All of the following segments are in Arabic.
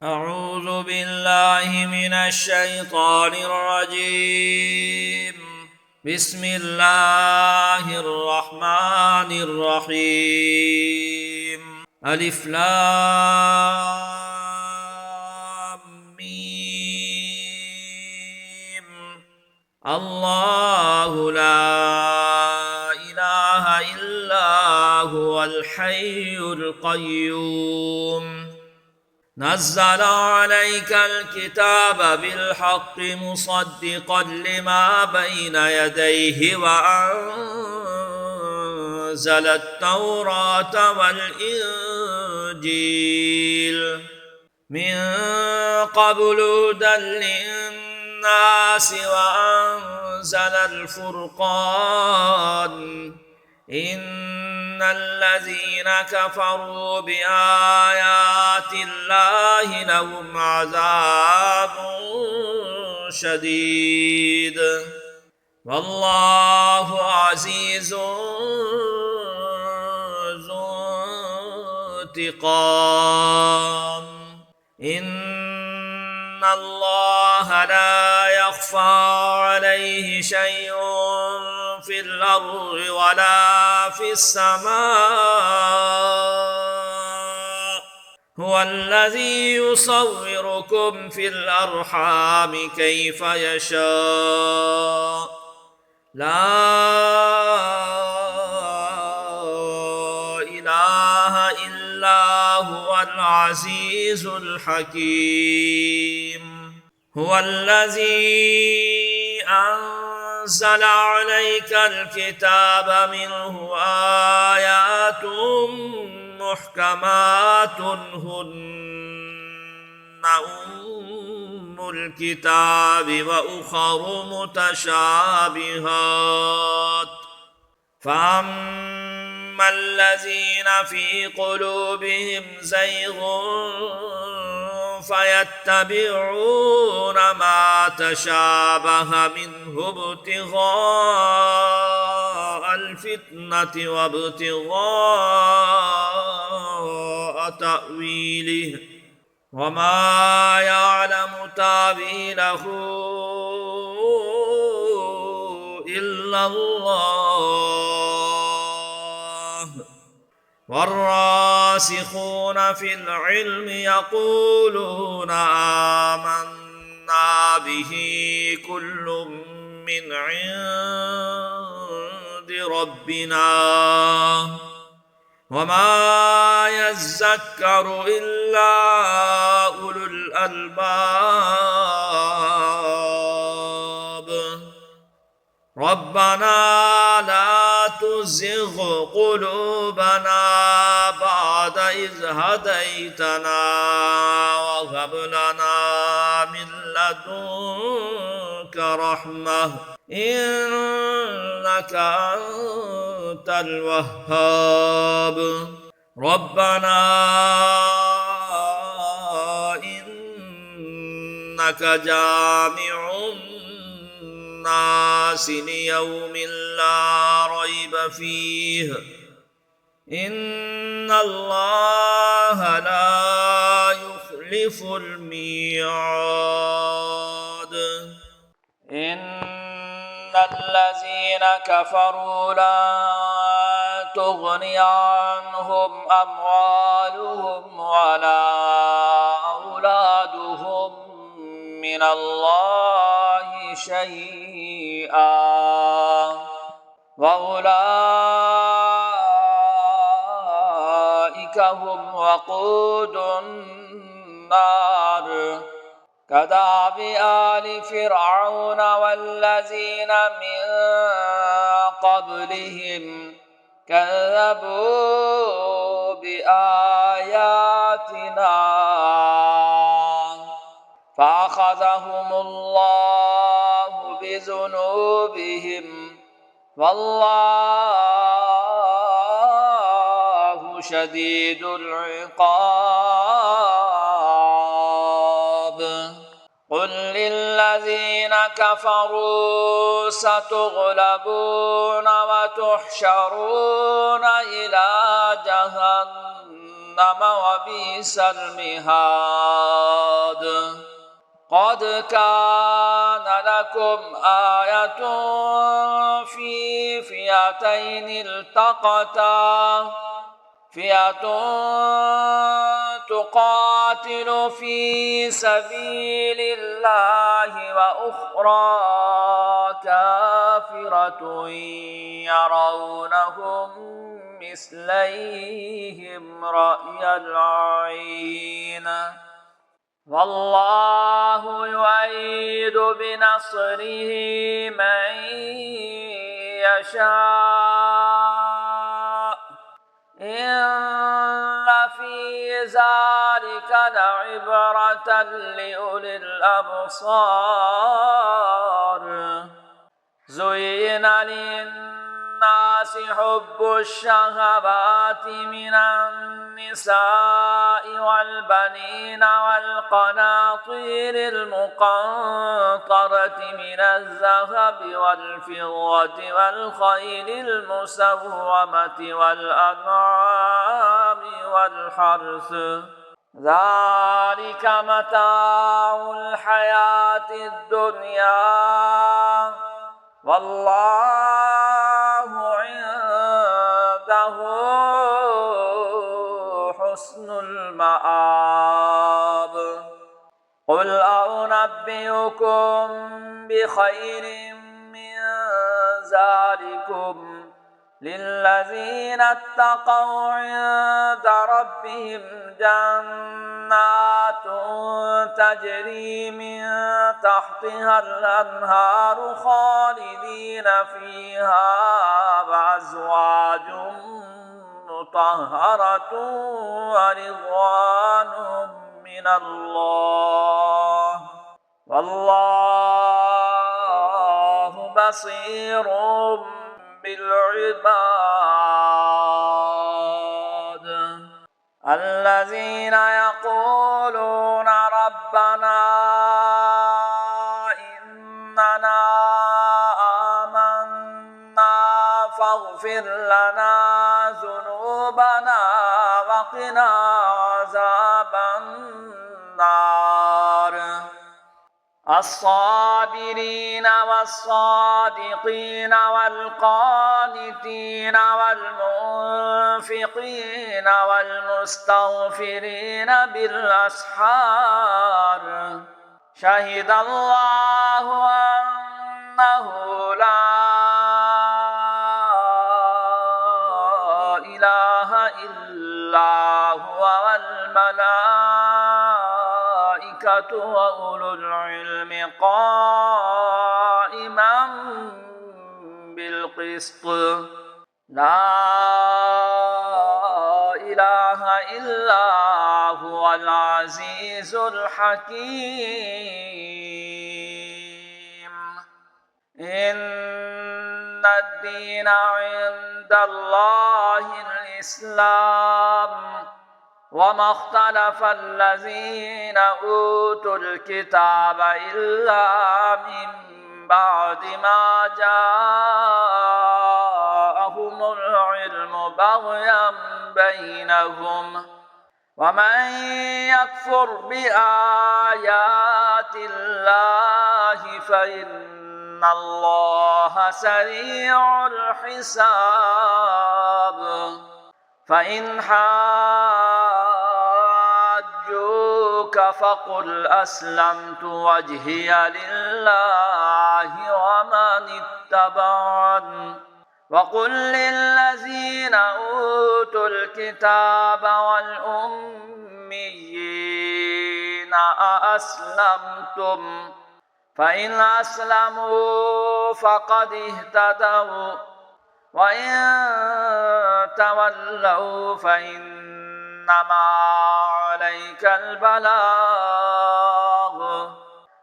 أعوذ بالله من الشيطان الرجيم. بسم الله الرحمن الرحيم. ألف لام ميم. الله لا إله إلا هو الحي القيوم. نزل عليك الكتاب بالحق مصدقا لما بين يديه وأنزل التوراة والإنجيل من قبل هدى للناس وأنزل الفرقان. إن الذين كفروا بآيات الله لهم عذاب شديد والله عزيز ذو انتقام. إن الله لا يخفى عليه شيء في الأرض ولا في السماء. هو الذي يصوركم في الأرحام كيف يشاء. لا إله إلا هو العزيز الحكيم. هو الذي أنزل عليك الكتاب منه آيات محكمات هن أم الكتاب وأخر متشابهات. فأما الذين في قلوبهم زيغ فيتبعون ما تشابه منه ابتغاء الفتنة وابتغاء تأويله وما يعلم تأويله إلا الله. والراسخون في العلم يقولون آمنا به كل من عند ربنا وما يذكر إلا أولو الألباب. ربنا لا تزغ قلوبنا بعد إذ هديتنا وهب لنا من لدنك رحمة إنك أنت الوهاب. ربنا إنك جامع الناس ليوم لا ريب فيه إن الله لا يخلف الميعاد. إن الذين كفروا لا تغني عنهم أموالهم ولا أولادهم من الله شيئا وأولئك هم وقود النار. كدأب آل فرعون والذين من قبلهم كذبوا بآياتنا فأخذهم الله بذنوبهم والله شديد العقاب. قل للذين كفروا ستغلبون وتحشرون إلى جهنم وبئس المهاد. قد كان لكم آية في فئتين التقتا فئة تقاتل في سبيل الله وأخرى كافرة يرونهم مثليهم رأي العين والله يؤيد بنصره من يشاء إن في ذلك لعبرة لأولي الأبصار زين للناس حب الشهوات من النساء والبنين والقناطير المقنطرة من الذهب والفضة والخيل المسومة والأنعام والحرث ذلك متاع الحياة الدنيا والله عنده حسن المآب قل أنبئكم بخير من ذلكم للذين اتقوا عند ربهم جنات تجري من تحتها الأنهار خالدين فيها وأزواج مطهرة ورضوان من الله والله بصير بالعباد الذين يقولون ربنا إننا آمنا فاغفر لنا ذنوبنا وقنا عذاب النار الصابرين والصادقين والقانتين والمنفقين والمستغفرين بالأسحار شهد الله أنه لا إله إلا هو والملائكة وأولو العلم قائما بالقسط لا إله إلا هو العزيز الحكيم إن الدين عند الله الإسلام وما اختلف الذين أوتوا الكتاب إلا من بعد ما جاءهم العلم بغيا بينهم ومن يكفر بآيات الله فإن الله سريع الحساب فإن حاجوك فقل أسلمت وجهي لله ومن اتبعني وقل للذين أوتوا الكتاب والأميين أأسلمتم فإن أسلموا فقد اهتدوا وإن تولوا فإنما عليك البلاغ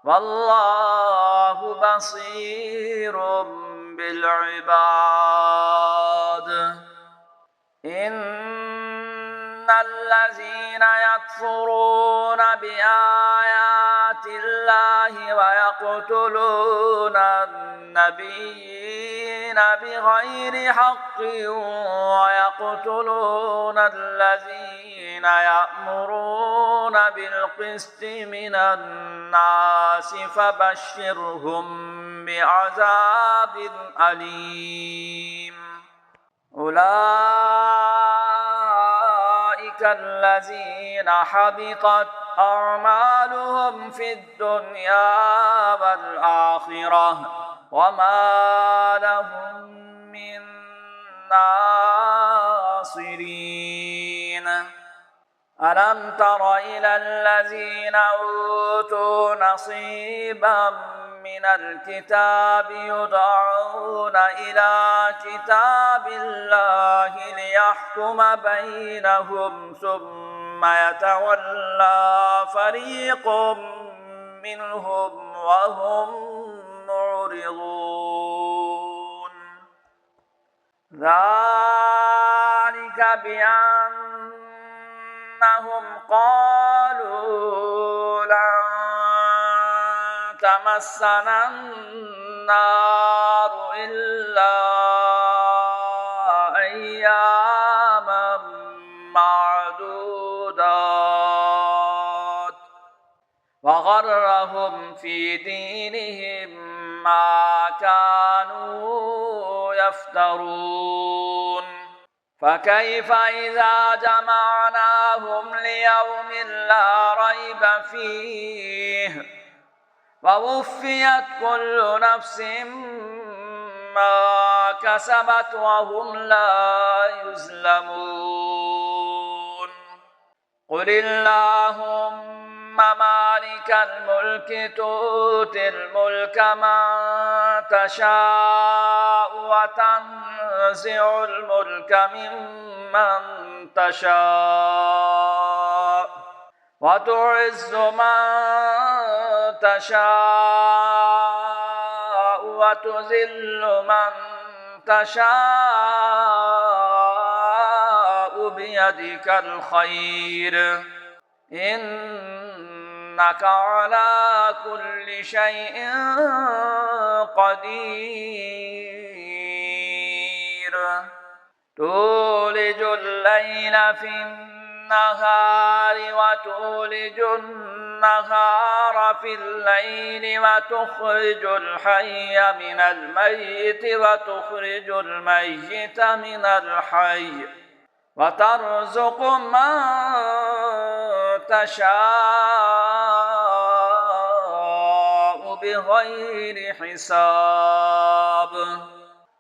والله بصير بالعباد إن الذين يكفرون بآيات الله ويقتلون النبيين بغير حق ويقتلون الذين يأمرون بالقسط من الناس فبشرهم بعذاب أليم أولئك الذين حبطت أعمالهم في الدنيا والآخرة وما لهم من ناصرين ألم تر إلى الذين أوتوا نصيبا من الكتاب يدعون إلى كتاب الله ليحكم بينهم ثم يتولى فريق منهم وهم معرضون ذلك بأنهم قالوا لن تمسنا النار إلا أياما معدودات وغرهم في دينهم ما كانوا يفترون فكيف إذا جمعناهم ليوم لا ريب فيه ووفيت كل نفس ما كسبت وهم لا يظلمون قل اللهم مالك الملك تؤتي الملك من تشاء وتنزع الملك ممن تشاء وتعز من تشاء وتذل من تشاء بيدك الخير إنك على كل شيء قدير تولج الليل في النهار وتولج النهار في الليل وتخرج الحي من الميت وتخرج الميت من الحي وترزق من تشاء بغير حساب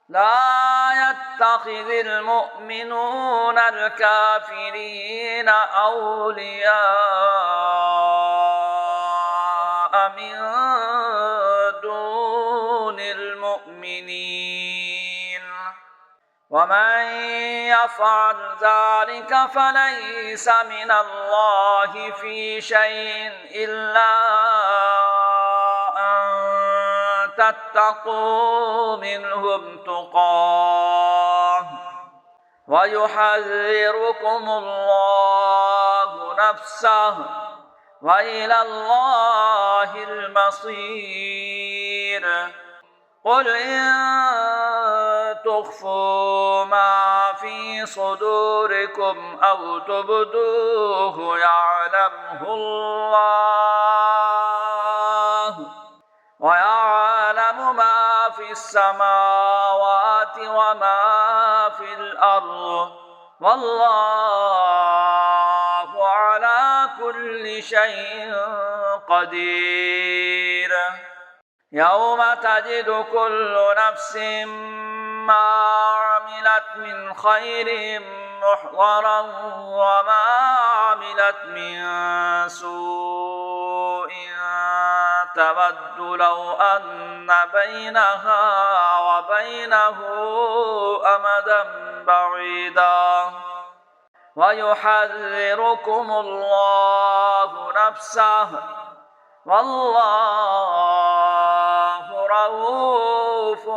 لا يتخذ المؤمنون الكافرين أولياء من دون المؤمنين ومن يفعل ذلك فليس من الله في شيء إلا أن تتقوا منهم تقاه ويحذركم الله نفسه وإلى الله المصير قل إن تخفوا ما في صدوركم أو تبدوه يعلمه الله ويعلم ما في السماوات وما في الأرض والله على كل شيء قدير يوم تجد كل نفس ما عملت من خير محضرا وما عملت من سوء تود لو أن بينها وبينه أمدا بعيدا ويحذركم الله نفسه والله رؤوف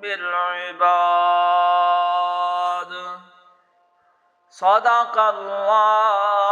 بالعباد صدق الله